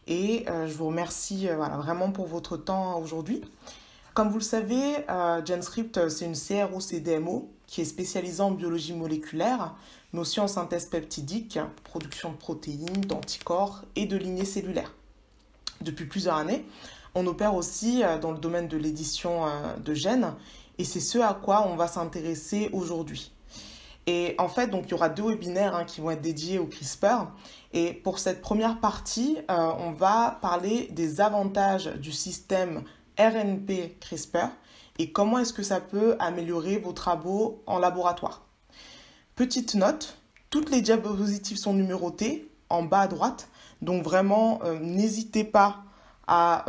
et je vous remercie voilà, vraiment pour votre temps aujourd'hui. Comme vous le savez, GenScript, c'est une CRO-CDMO qui est spécialisée en biologie moléculaire, mais aussi en synthèse peptidique, production de protéines, d'anticorps et de lignées cellulaires. Depuis plusieurs années, on opère aussi dans le domaine de l'édition de gènes, et c'est ce à quoi on va s'intéresser aujourd'hui. Et en fait, donc, il y aura 2 webinaires qui vont être dédiés au CRISPR. Et pour cette première partie, on va parler des avantages du système RNP CRISPR et comment est-ce que ça peut améliorer vos travaux en laboratoire. Petite note, toutes les diapositives sont numérotées en bas à droite. Donc vraiment, n'hésitez pas à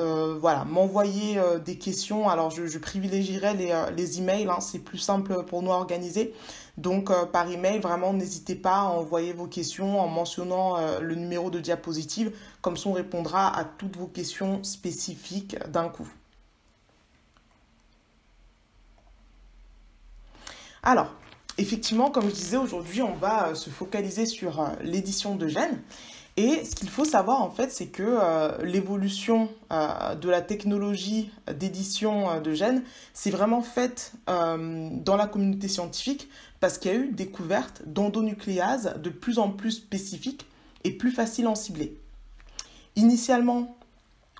m'envoyer des questions. Alors, je privilégierai les emails, c'est plus simple pour nous à organiser. Donc, par email, vraiment, n'hésitez pas à envoyer vos questions en mentionnant le numéro de diapositive. Comme ça, on répondra à toutes vos questions spécifiques d'un coup. Alors, effectivement, comme je disais, aujourd'hui, on va se focaliser sur l'édition de gènes. Et ce qu'il faut savoir, en fait, c'est que l'évolution de la technologie d'édition de gènes s'est vraiment faite dans la communauté scientifique parce qu'il y a eu découverte d'endonucléases de plus en plus spécifiques et plus faciles à en cibler. Initialement,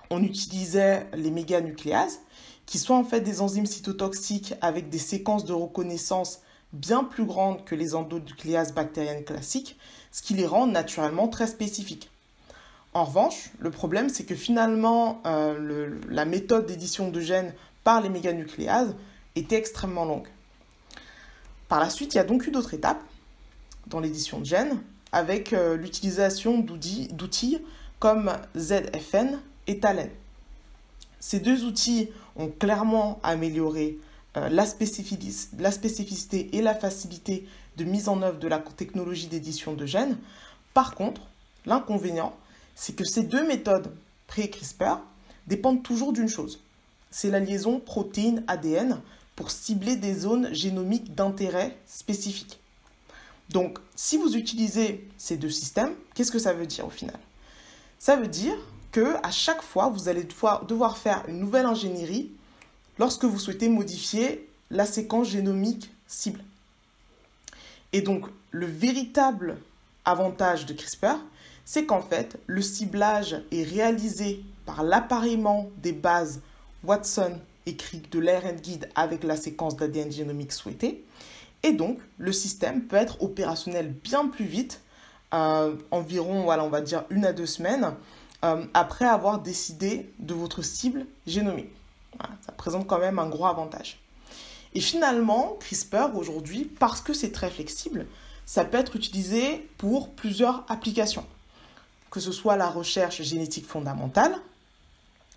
on utilisait les méganucléases, qui sont en fait des enzymes cytotoxiques avec des séquences de reconnaissance bien plus grandes que les endonucléases bactériennes classiques, ce qui les rend naturellement très spécifiques. En revanche, le problème, c'est que finalement, la méthode d'édition de gènes par les méganucléases était extrêmement longue. Par la suite, il y a donc eu d'autres étapes dans l'édition de gènes, avec l'utilisation d'outils comme ZFN et TALEN. Ces 2 outils ont clairement amélioré la spécificité et la facilité de mise en œuvre de la technologie d'édition de gènes. Par contre, l'inconvénient, c'est que ces 2 méthodes pré-CRISPR dépendent toujours d'une chose. C'est la liaison protéine-ADN pour cibler des zones génomiques d'intérêt spécifiques. Donc, si vous utilisez ces 2 systèmes, qu'est-ce que ça veut dire au final? Ça veut dire qu'à chaque fois, vous allez devoir faire une nouvelle ingénierie lorsque vous souhaitez modifier la séquence génomique cible. Et donc, le véritable avantage de CRISPR, c'est qu'en fait, le ciblage est réalisé par l'appariement des bases Watson et Crick de l'ARN guide avec la séquence d'ADN génomique souhaitée. Et donc, le système peut être opérationnel bien plus vite, environ, on va dire 1 à 2 semaines, après avoir décidé de votre cible génomique. Voilà, ça présente quand même un gros avantage. Et finalement, CRISPR aujourd'hui, parce que c'est très flexible, ça peut être utilisé pour plusieurs applications. Que ce soit la recherche génétique fondamentale,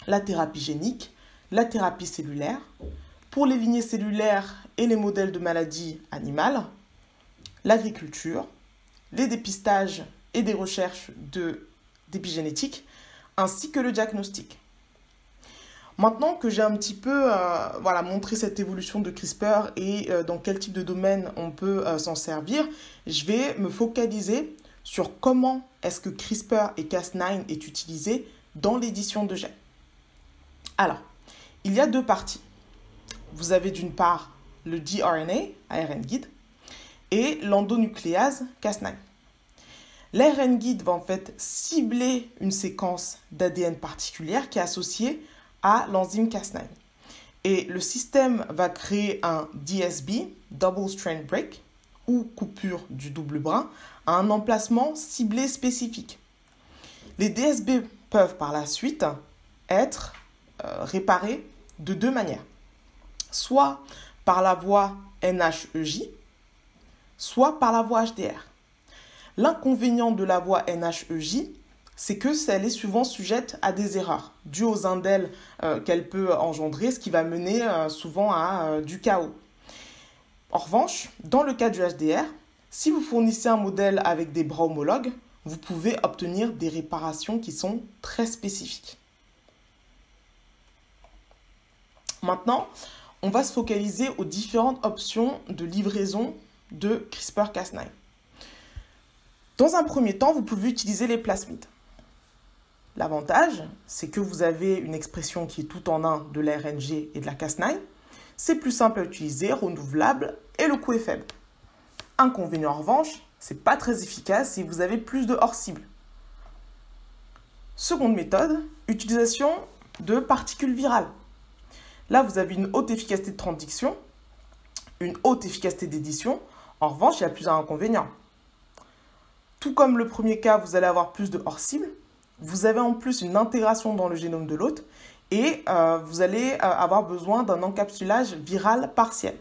la thérapie génique, la thérapie cellulaire, pour les lignées cellulaires et les modèles de maladies animales, l'agriculture, les dépistages et des recherches d'épigénétique, ainsi que le diagnostic. Maintenant que j'ai un petit peu montré cette évolution de CRISPR et dans quel type de domaine on peut s'en servir, je vais me focaliser sur comment est-ce que CRISPR et Cas9 est utilisé dans l'édition de gènes. Alors, il y a 2 parties. Vous avez d'une part le dRNA, ARN guide, et l'endonucléase Cas9. L'ARN guide va en fait cibler une séquence d'ADN particulière qui est associée à l'enzyme Cas9. Et le système va créer un DSB, Double Strand Break, ou coupure du double brin, à un emplacement ciblé spécifique. Les DSB peuvent par la suite être réparés de 2 manières. Soit par la voie NHEJ, soit par la voie HDR. L'inconvénient de la voie NHEJ, c'est qu'elle est souvent sujette à des erreurs, dues aux indels qu'elle peut engendrer, ce qui va mener souvent à du chaos. En revanche, dans le cas du HDR, si vous fournissez un modèle avec des bras homologues, vous pouvez obtenir des réparations qui sont très spécifiques. Maintenant, on va se focaliser aux différentes options de livraison de CRISPR-Cas9. Dans un premier temps, vous pouvez utiliser les plasmides. L'avantage, c'est que vous avez une expression qui est tout en un de la RNG et de la Cas9. C'est plus simple à utiliser, renouvelable et le coût est faible. Inconvénient en revanche, c'est pas très efficace si vous avez plus de hors-cible. Seconde méthode, utilisation de particules virales. Là, vous avez une haute efficacité de transdiction, une haute efficacité d'édition. En revanche, il y a plusieurs inconvénients. Tout comme le premier cas, vous allez avoir plus de hors-cible. Vous avez en plus une intégration dans le génome de l'hôte et vous allez avoir besoin d'un encapsulage viral partiel.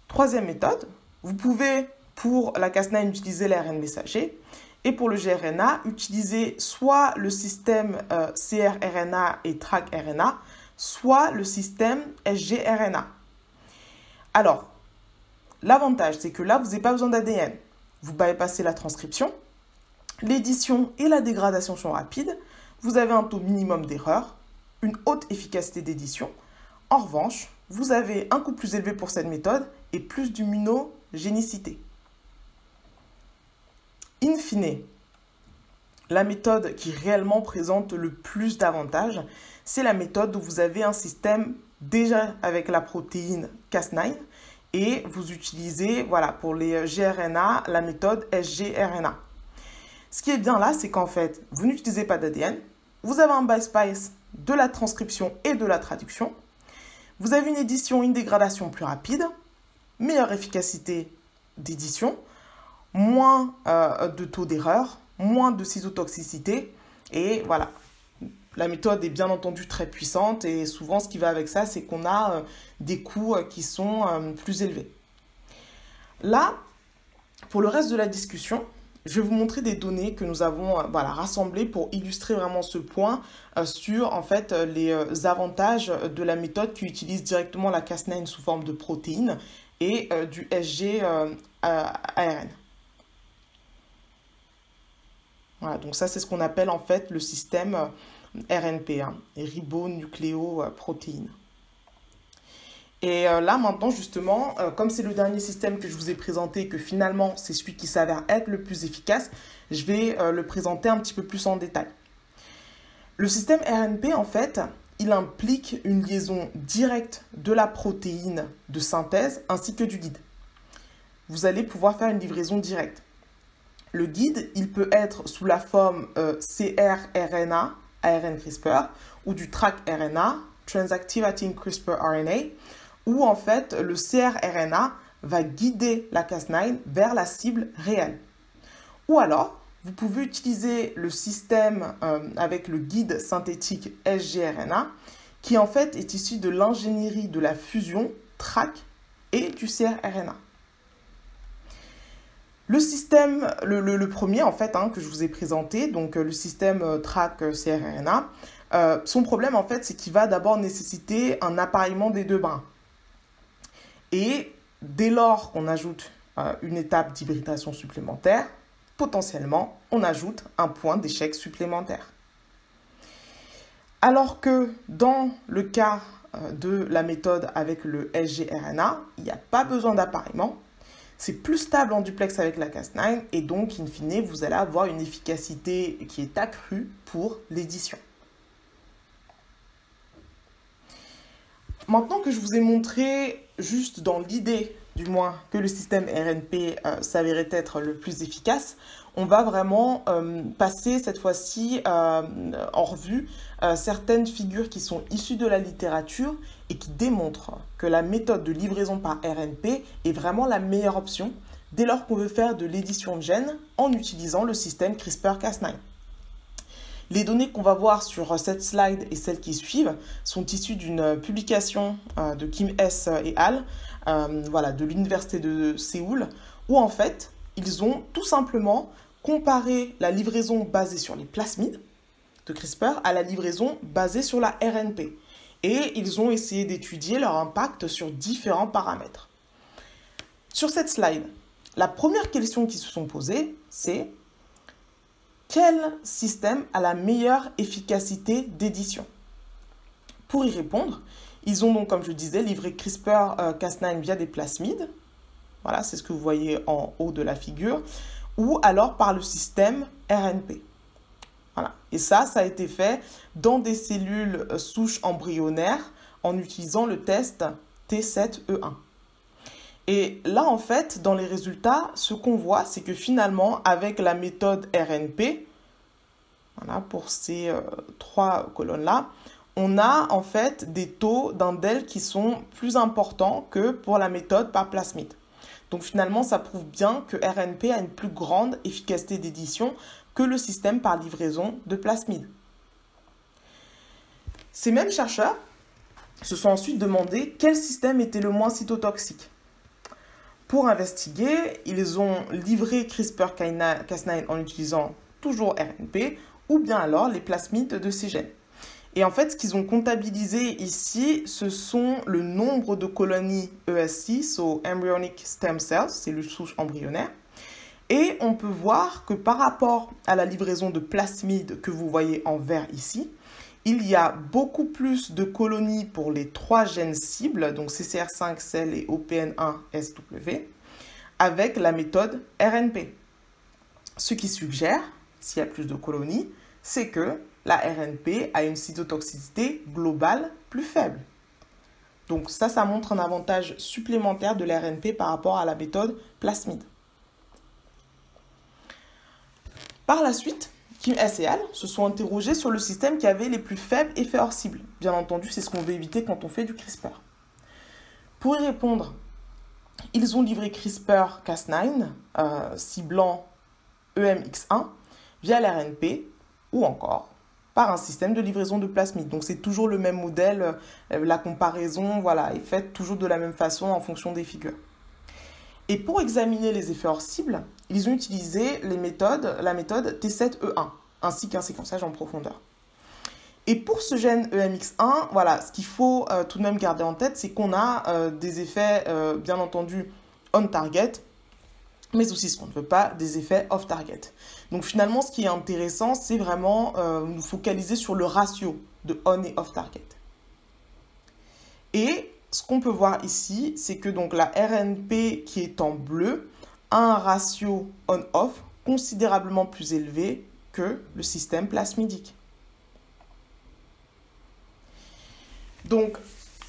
Troisième méthode, vous pouvez pour la Cas9 utiliser l'ARN messager et pour le gRNA utiliser soit le système cRRNA et TrkRNA, soit le système sgRNA. Alors, l'avantage, c'est que là, vous n'avez pas besoin d'ADN. Vous bypassez la transcription, l'édition et la dégradation sont rapides, vous avez un taux minimum d'erreur, une haute efficacité d'édition. En revanche, vous avez un coût plus élevé pour cette méthode et plus d'immunogénicité. In fine, la méthode qui réellement présente le plus d'avantages, c'est la méthode où vous avez un système déjà avec la protéine Cas9 et vous utilisez, voilà, pour les gRNA, la méthode sgRNA. Ce qui est bien là, c'est qu'en fait, vous n'utilisez pas d'ADN, vous avez un bypass de la transcription et de la traduction, vous avez une édition, une dégradation plus rapide, meilleure efficacité d'édition, moins de taux d'erreur, moins de cytotoxicité et voilà. La méthode est bien entendu très puissante et souvent ce qui va avec ça, c'est qu'on a des coûts qui sont plus élevés. Là, pour le reste de la discussion, je vais vous montrer des données que nous avons rassemblées pour illustrer vraiment ce point sur en fait, les avantages de la méthode qui utilise directement la Cas9 sous forme de protéines et du sgARN. Voilà, donc ça c'est ce qu'on appelle en fait le système RNP, ribonucléoprotéines. Et là maintenant justement, comme c'est le dernier système que je vous ai présenté et que finalement c'est celui qui s'avère être le plus efficace, je vais le présenter un petit peu plus en détail. Le système RNP en fait, il implique une liaison directe de la protéine de synthèse ainsi que du guide. Vous allez pouvoir faire une livraison directe. Le guide, il peut être sous la forme cRRNA, ARN CRISPR, ou du TrkRNA, Transactivating CRISPR RNA, où en fait le cRRNA va guider la Cas9 vers la cible réelle. Ou alors, vous pouvez utiliser le système avec le guide synthétique sgRNA, qui en fait est issu de l'ingénierie de la fusion TrkA et du cRRNA. Le système, le premier en fait que je vous ai présenté, donc le système TrkA-cRRNA, son problème en fait c'est qu'il va d'abord nécessiter un appareillement des deux brins. Et dès lors qu'on ajoute une étape d'hybridation supplémentaire, potentiellement on ajoute un point d'échec supplémentaire. Alors que dans le cas de la méthode avec le sgRNA, il n'y a pas besoin d'appareillement. C'est plus stable en duplex avec la Cas9 et donc, in fine, vous allez avoir une efficacité qui est accrue pour l'édition. Maintenant que je vous ai montré, juste dans l'idée du moins, que le système RNP s'avérait être le plus efficace, on va vraiment passer cette fois-ci en revue certaines figures qui sont issues de la littérature et qui démontrent que la méthode de livraison par RNP est vraiment la meilleure option dès lors qu'on veut faire de l'édition de gènes en utilisant le système CRISPR-Cas9. Les données qu'on va voir sur cette slide et celles qui suivent sont issues d'une publication de Kim S. et al. De l'université de Séoul, où en fait, ils ont tout simplement comparé la livraison basée sur les plasmides de CRISPR à la livraison basée sur la RNP. Et ils ont essayé d'étudier leur impact sur différents paramètres. Sur cette slide, la première question qu'ils se sont posées, c'est quel système a la meilleure efficacité d'édition? Pour y répondre, ils ont donc, comme je disais, livré CRISPR-Cas9 via des plasmides. Voilà, c'est ce que vous voyez en haut de la figure. Ou alors par le système RNP. Voilà. Et ça a été fait dans des cellules souches embryonnaires en utilisant le test T7E1. Et là, en fait, dans les résultats, ce qu'on voit, c'est que finalement, avec la méthode RNP, voilà, pour ces trois colonnes-là, on a en fait des taux d'indel qui sont plus importants que pour la méthode par plasmide. Donc finalement, ça prouve bien que RNP a une plus grande efficacité d'édition que le système par livraison de plasmide. Ces mêmes chercheurs se sont ensuite demandé quel système était le moins cytotoxique. Pour investiguer, ils ont livré CRISPR-Cas9 en utilisant toujours RNP ou bien alors les plasmides de ces gènes. Et en fait, ce qu'ils ont comptabilisé ici, ce sont le nombre de colonies ESC, Embryonic Stem Cells, cellules souches embryonnaires. Et on peut voir que par rapport à la livraison de plasmides que vous voyez en vert ici, il y a beaucoup plus de colonies pour les trois gènes cibles, donc CCR5, CEL et OPN1SW, avec la méthode RNP. Ce qui suggère, s'il y a plus de colonies, c'est que la RNP a une cytotoxicité globale plus faible. Donc ça montre un avantage supplémentaire de l'RNP par rapport à la méthode plasmide. Par la suite, Kim et al. Se sont interrogés sur le système qui avait les plus faibles effets hors cible. Bien entendu, c'est ce qu'on veut éviter quand on fait du CRISPR. Pour y répondre, ils ont livré CRISPR-Cas9 ciblant EMX1 via l'RNP ou encore par un système de livraison de plasmide. Donc c'est toujours le même modèle, la comparaison voilà, est faite toujours de la même façon en fonction des figures. Et pour examiner les effets hors cible, ils ont utilisé la méthode T7E1, ainsi qu'un séquençage en profondeur. Et pour ce gène EMX1, voilà, ce qu'il faut tout de même garder en tête, c'est qu'on a des effets, bien entendu, on-target, mais aussi ce qu'on ne veut pas, des effets off-target. Donc finalement, ce qui est intéressant, c'est vraiment nous focaliser sur le ratio de on et off-target. Et ce qu'on peut voir ici, c'est que donc la RNP qui est en bleu a un ratio on-off considérablement plus élevé que le système plasmidique. Donc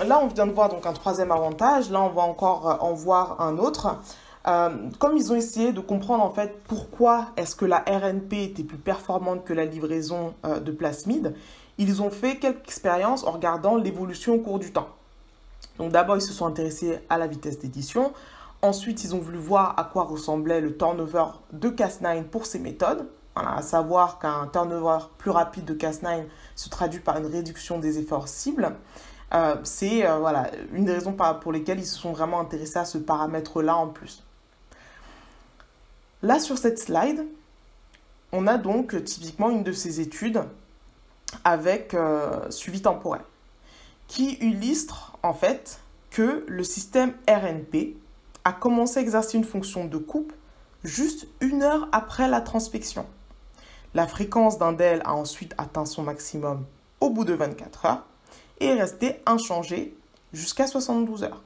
là, on vient de voir donc un troisième avantage. Là, on va encore en voir un autre. Comme ils ont essayé de comprendre en fait pourquoi est-ce que la RNP était plus performante que la livraison de plasmide, ils ont fait quelques expériences en regardant l'évolution au cours du temps. Donc d'abord, ils se sont intéressés à la vitesse d'édition. Ensuite, ils ont voulu voir à quoi ressemblait le turnover de Cas9 pour ces méthodes. Voilà, à savoir qu'un turnover plus rapide de Cas9 se traduit par une réduction des efforts cibles. C'est voilà, une des raisons pour lesquelles ils se sont vraiment intéressés à ce paramètre-là en plus. Là, sur cette slide, on a donc typiquement une de ces études avec suivi temporel qui illustre en fait que le système RNP a commencé à exercer une fonction de coupe juste 1 heure après la transfection. La fréquence d'indel a ensuite atteint son maximum au bout de 24 heures et est restée inchangée jusqu'à 72 heures.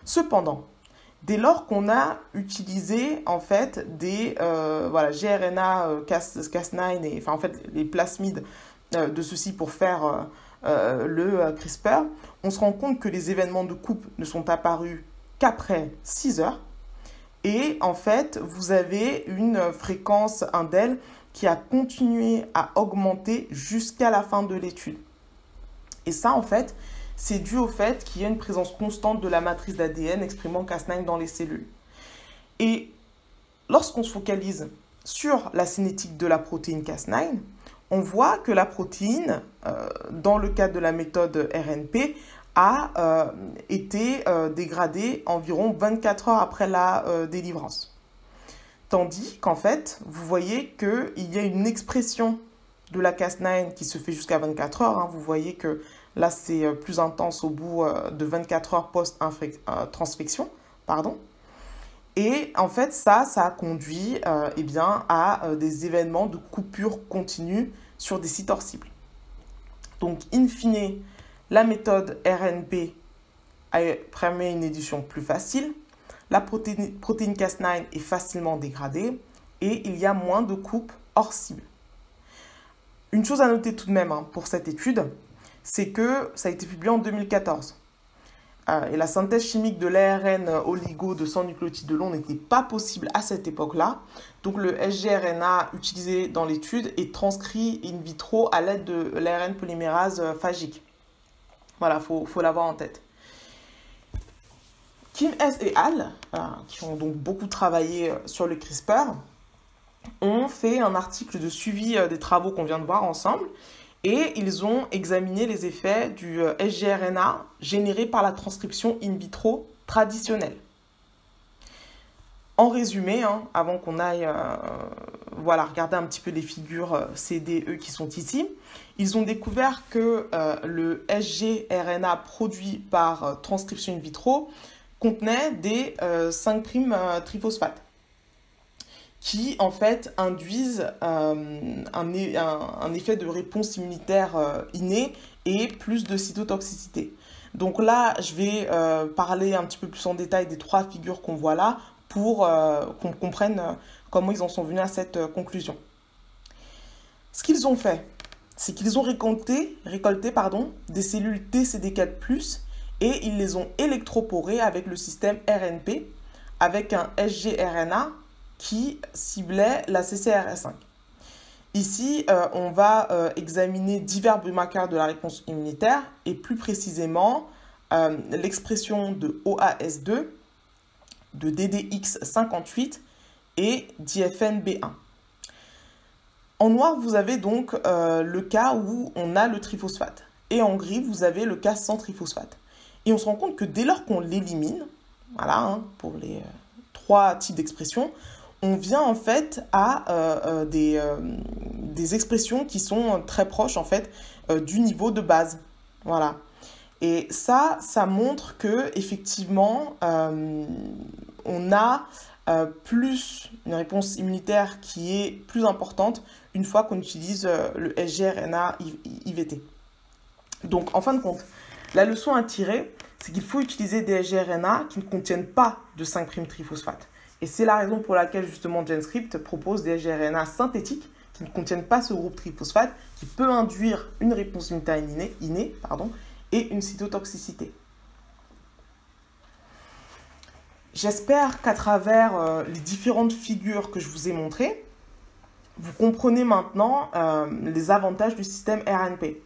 Cependant, dès lors qu'on a utilisé en fait des gRNA Cas9 et enfin en fait les plasmides de ceux-ci pour faire le CRISPR, on se rend compte que les événements de coupe ne sont apparus qu'après 6 heures. Et en fait, vous avez une fréquence indel qui a continué à augmenter jusqu'à la fin de l'étude. Et ça, en fait, c'est dû au fait qu'il y a une présence constante de la matrice d'ADN exprimant Cas9 dans les cellules. Et lorsqu'on se focalise sur la cinétique de la protéine Cas9, on voit que la protéine, dans le cadre de la méthode RNP, a été dégradée environ 24 heures après la délivrance. Tandis qu'en fait, vous voyez qu'il y a une expression de la Cas9 qui se fait jusqu'à 24 heures. Hein. Vous voyez que là, c'est plus intense au bout de 24 heures post-transfection. Et en fait, ça a conduit à des événements de coupure continue sur des sites hors cible. Donc, in fine, la méthode RNP permet une édition plus facile. La protéine Cas9 est facilement dégradée et il y a moins de coupes hors cible. Une chose à noter tout de même pour cette étude, c'est que ça a été publié en 2014. Et la synthèse chimique de l'ARN oligo de 100 nucléotides de long n'était pas possible à cette époque-là. Donc le sgRNA utilisé dans l'étude est transcrit in vitro à l'aide de l'ARN polymérase phagique. Voilà, faut l'avoir en tête. Kim S. et al., qui ont donc beaucoup travaillé sur le CRISPR, ont fait un article de suivi des travaux qu'on vient de voir ensemble. Et ils ont examiné les effets du sgRNA généré par la transcription in vitro traditionnelle. En résumé, avant qu'on aille regarder un petit peu les figures CDE qui sont ici, ils ont découvert que le sgRNA produit par transcription in vitro contenait des 5' triphosphates, qui en fait induisent un effet de réponse immunitaire inné et plus de cytotoxicité. Donc là, je vais parler un petit peu plus en détail des 3 figures qu'on voit là pour qu'on comprenne comment ils en sont venus à cette conclusion. Ce qu'ils ont fait, c'est qu'ils ont récolté des cellules TCD4+, et ils les ont électroporées avec le système RNP, avec un sgRNA qui ciblait la CCRS5. Ici, on va examiner divers biomarqueurs de la réponse immunitaire et plus précisément l'expression de OAS2, de DDX58 et d'IFNB1. En noir, vous avez donc le cas où on a le triphosphate et en gris, vous avez le cas sans triphosphate. Et on se rend compte que dès lors qu'on l'élimine, voilà, pour les 3 types d'expressions, on vient en fait à des expressions qui sont très proches en fait du niveau de base. Voilà. Et ça montre que effectivement on a plus une réponse immunitaire qui est plus importante une fois qu'on utilise le sgRNA IVT. Donc en fin de compte, la leçon à tirer, c'est qu'il faut utiliser des sgRNA qui ne contiennent pas de 5' triphosphate. Et c'est la raison pour laquelle justement GenScript propose des sgRNA synthétiques qui ne contiennent pas ce groupe triphosphate, qui peut induire une réponse immunitaire innée et une cytotoxicité. J'espère qu'à travers les différentes figures que je vous ai montrées, vous comprenez maintenant les avantages du système RNP.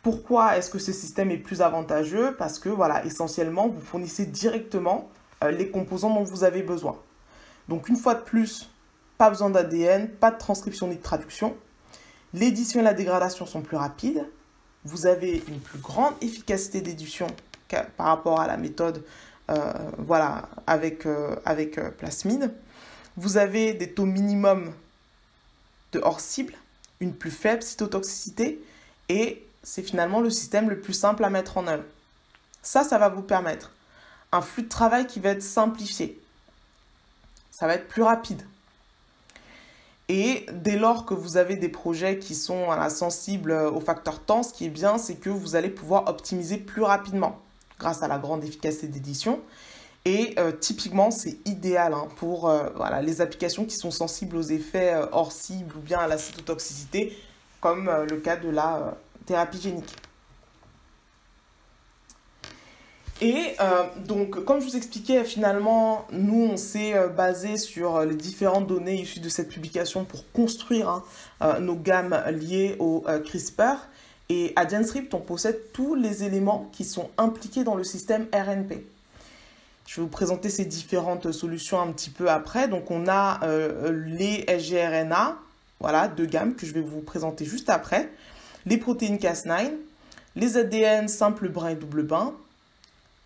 Pourquoi est-ce que ce système est plus avantageux? Parce que voilà, essentiellement, vous fournissez directement les composants dont vous avez besoin. Donc une fois de plus, pas besoin d'ADN, pas de transcription ni de traduction. L'édition et la dégradation sont plus rapides. Vous avez une plus grande efficacité d'édition par rapport à la méthode avec plasmide. Vous avez des taux minimums de hors cible, une plus faible cytotoxicité et c'est finalement le système le plus simple à mettre en œuvre. Ça va vous permettre un flux de travail qui va être simplifié. Ça va être plus rapide. Et dès lors que vous avez des projets qui sont sensibles au facteur temps, ce qui est bien, c'est que vous allez pouvoir optimiser plus rapidement grâce à la grande efficacité d'édition. Et typiquement, c'est idéal pour les applications qui sont sensibles aux effets hors cible ou bien à la cytotoxicité, comme le cas de la thérapie génique. Et donc, comme je vous expliquais, finalement, nous, on s'est basé sur les différentes données issues de cette publication pour construire nos gammes liées au CRISPR. Et à GenScript, on possède tous les éléments qui sont impliqués dans le système RNP. Je vais vous présenter ces différentes solutions un petit peu après. Donc, on a les sgRNA, voilà, 2 gammes que je vais vous présenter juste après. Les protéines Cas9, les ADN simple brin et double brin,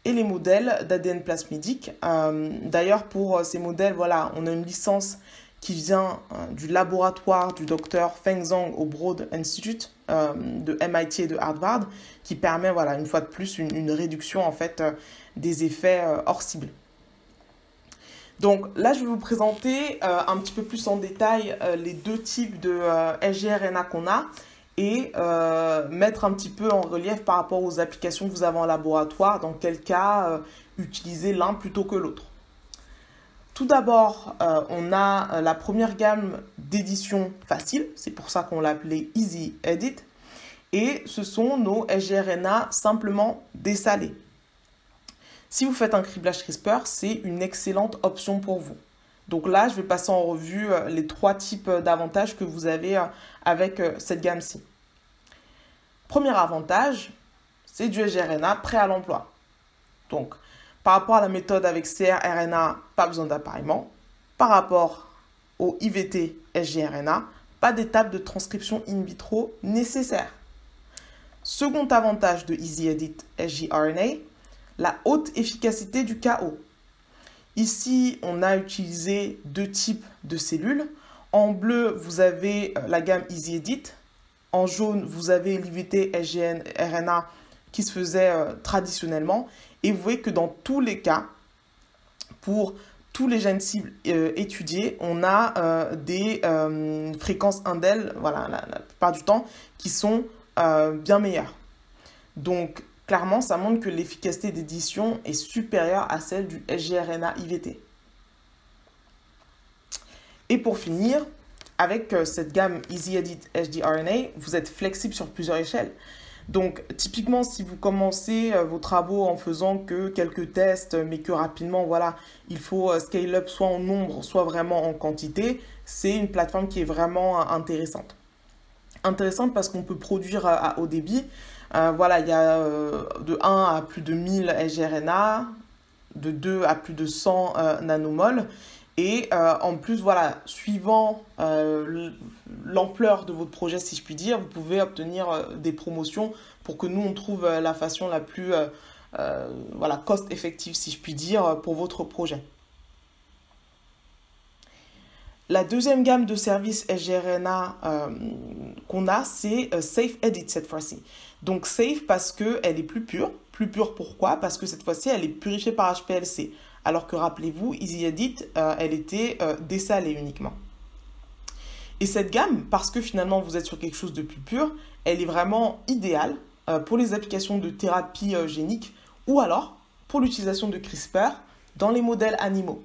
et les modèles d'ADN plasmidique. D'ailleurs, pour ces modèles, voilà, on a une licence qui vient du laboratoire du docteur Feng Zhang au Broad Institute de MIT et de Harvard, qui permet, voilà, une fois de plus, une réduction en fait des effets hors cible. Donc là, je vais vous présenter un petit peu plus en détail les 2 types de sgRNA qu'on a et mettre un petit peu en relief par rapport aux applications que vous avez en laboratoire, dans quel cas utiliser l'un plutôt que l'autre. Tout d'abord, on a la première gamme d'édition facile, c'est pour ça qu'on l'appelait Easy Edit, et ce sont nos sgRNA simplement dessalés. Si vous faites un criblage CRISPR, c'est une excellente option pour vous. Donc là, je vais passer en revue les 3 types d'avantages que vous avez avec cette gamme-ci. Premier avantage, c'est du sgRNA prêt à l'emploi. Donc, par rapport à la méthode avec cRNA, pas besoin d'appareillement. Par rapport au IVT sgRNA, pas d'étape de transcription in vitro nécessaire. Second avantage de EasyEdit sgRNA, la haute efficacité du KO. Ici, on a utilisé 2 types de cellules. En bleu, vous avez la gamme EasyEdit. En jaune, vous avez l'IVT sgRNA qui se faisait traditionnellement. Et vous voyez que dans tous les cas, pour tous les gènes cibles étudiés, on a des fréquences indel, voilà, la plupart du temps, qui sont bien meilleures. Donc, clairement, ça montre que l'efficacité d'édition est supérieure à celle du sgRNA IVT. Et pour finir, avec cette gamme EasyEdit sgRNA, vous êtes flexible sur plusieurs échelles. Donc, typiquement, si vous commencez vos travaux en faisant que quelques tests, mais que rapidement, voilà, il faut scale up soit en nombre, soit vraiment en quantité, c'est une plateforme qui est vraiment intéressante. Intéressante parce qu'on peut produire à haut débit. Voilà, il y a de 1 à plus de 1000 sgRNA, de 2 à plus de 100 nanomoles. Et en plus, voilà, suivant l'ampleur de votre projet, si je puis dire, vous pouvez obtenir des promotions pour que nous, on trouve la façon la plus voilà, cost-effective, si je puis dire, pour votre projet. La deuxième gamme de services sgRNA qu'on a, c'est Safe Edit cette fois-ci. Donc safe parce qu'elle est plus pure. Plus pure pourquoi? Parce que cette fois-ci, elle est purifiée par HPLC. Alors que rappelez-vous, EasyEdit, elle était dessalée uniquement. Et cette gamme, parce que finalement vous êtes sur quelque chose de plus pur, elle est vraiment idéale pour les applications de thérapie génique ou alors pour l'utilisation de CRISPR dans les modèles animaux.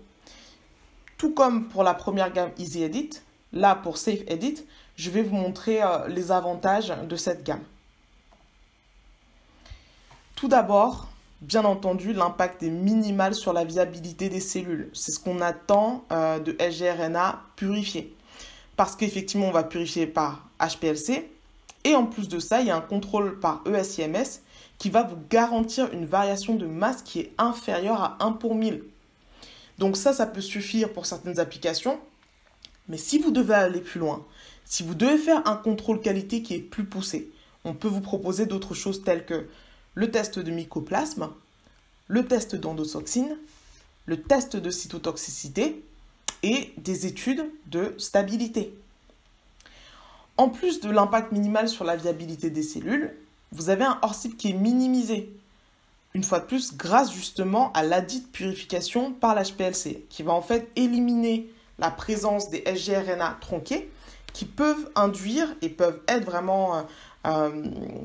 Tout comme pour la première gamme EasyEdit, là pour SafeEdit, je vais vous montrer les avantages de cette gamme. Tout d'abord, bien entendu, l'impact est minimal sur la viabilité des cellules. C'est ce qu'on attend de sgRNA purifié. Parce qu'effectivement, on va purifier par HPLC. Et en plus de ça, il y a un contrôle par ESIMS qui va vous garantir une variation de masse qui est inférieure à 1 pour 1000. Donc ça peut suffire pour certaines applications. Mais si vous devez aller plus loin, si vous devez faire un contrôle qualité qui est plus poussé, on peut vous proposer d'autres choses telles que le test de mycoplasme, le test d'endotoxine, le test de cytotoxicité et des études de stabilité. En plus de l'impact minimal sur la viabilité des cellules, vous avez un hors-cible qui est minimisé. Une fois de plus, grâce justement à ladite purification par l'HPLC, qui va en fait éliminer la présence des sgRNA tronqués qui peuvent induire et peuvent être vraiment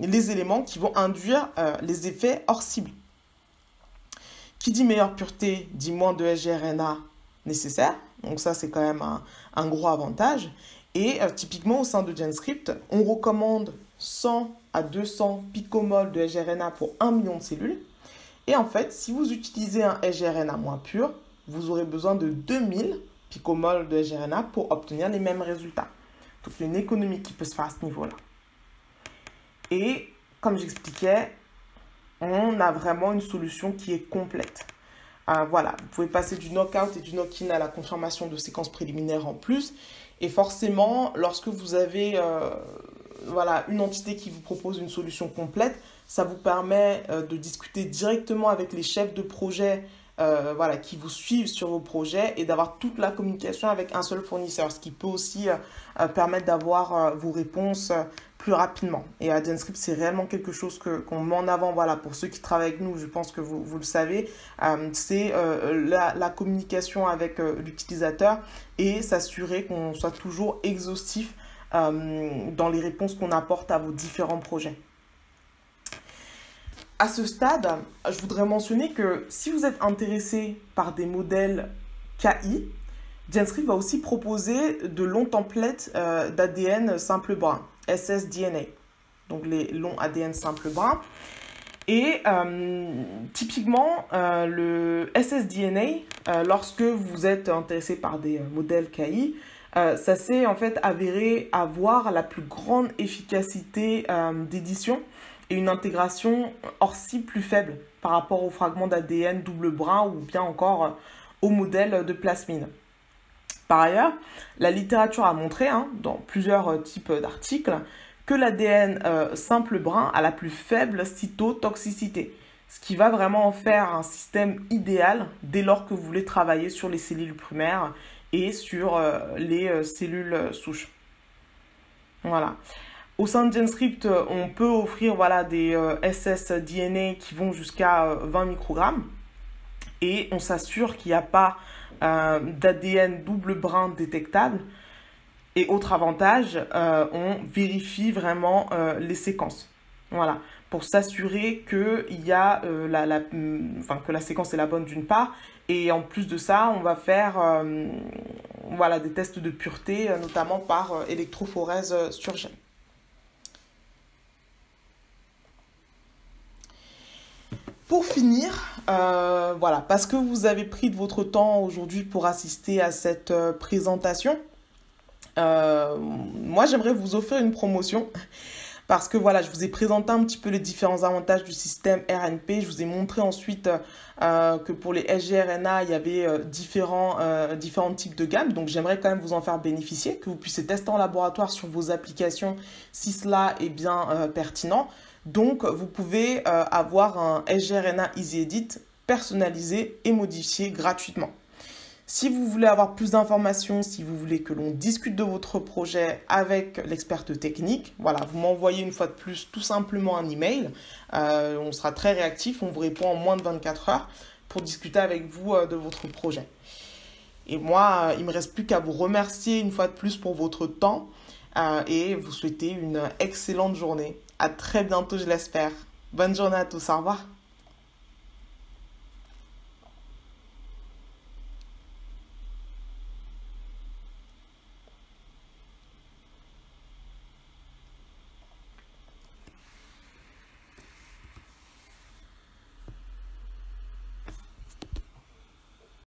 les éléments qui vont induire les effets hors cible. Qui dit meilleure pureté dit moins de sgRNA nécessaire. Donc ça, c'est quand même un gros avantage. Et typiquement, au sein de GenScript, on recommande 100 à 200 picomoles de sgRNA pour 1 million de cellules. Et en fait, si vous utilisez un sgRNA moins pur, vous aurez besoin de 2000 picomoles de sgRNA pour obtenir les mêmes résultats. Donc, il y a une économie qui peut se faire à ce niveau-là. Et comme j'expliquais, on a vraiment une solution qui est complète. Voilà, vous pouvez passer du knockout et du knock-in à la confirmation de séquences préliminaires en plus. Et forcément, lorsque vous avez voilà, une entité qui vous propose une solution complète, ça vous permet de discuter directement avec les chefs de projet voilà, qui vous suivent sur vos projets et d'avoir toute la communication avec un seul fournisseur, ce qui peut aussi permettre d'avoir vos réponses plus rapidement. Et à GenScript, c'est réellement quelque chose qu'on met en avant. Voilà, pour ceux qui travaillent avec nous, je pense que vous le savez, c'est la communication avec l'utilisateur et s'assurer qu'on soit toujours exhaustif dans les réponses qu'on apporte à vos différents projets. À ce stade, je voudrais mentionner que si vous êtes intéressé par des modèles KI, GenScript va aussi proposer de longs templates d'ADN simple brun, ssDNA, donc les longs ADN simple brun. Et typiquement, le ssDNA, lorsque vous êtes intéressé par des modèles KI, ça s'est en fait avéré avoir la plus grande efficacité d'édition et une intégration hors cible plus faible par rapport aux fragments d'ADN double brun ou bien encore au modèle de plasmide. Par ailleurs, la littérature a montré, dans plusieurs types d'articles, que l'ADN simple brun a la plus faible cytotoxicité, ce qui va vraiment en faire un système idéal dès lors que vous voulez travailler sur les cellules primaires et sur les cellules souches. Voilà. Au sein de GenScript, on peut offrir des ssDNA qui vont jusqu'à 20 microgrammes et on s'assure qu'il n'y a pas d'ADN double brun détectable. Et autre avantage, on vérifie vraiment les séquences. Voilà, pour s'assurer que la séquence est la bonne d'une part. Et en plus de ça, on va faire des tests de pureté, notamment par électrophorèse sur gène. Pour finir, parce que vous avez pris de votre temps aujourd'hui pour assister à cette présentation, moi j'aimerais vous offrir une promotion parce que je vous ai présenté un petit peu les différents avantages du système RNP. Je vous ai montré ensuite que pour les sgRNA, il y avait différents types de gammes. Donc j'aimerais quand même vous en faire bénéficier, que vous puissiez tester en laboratoire sur vos applications si cela est bien pertinent. Donc vous pouvez avoir un sgRNA EasyEdit personnalisé et modifié gratuitement. Si vous voulez avoir plus d'informations, si vous voulez que l'on discute de votre projet avec l'experte technique, vous m'envoyez une fois de plus tout simplement un email. On sera très réactif, on vous répond en moins de 24 heures pour discuter avec vous de votre projet. Et moi, il ne me reste plus qu'à vous remercier une fois de plus pour votre temps et vous souhaiter une excellente journée. À très bientôt, je l'espère. Bonne journée à tous, au revoir.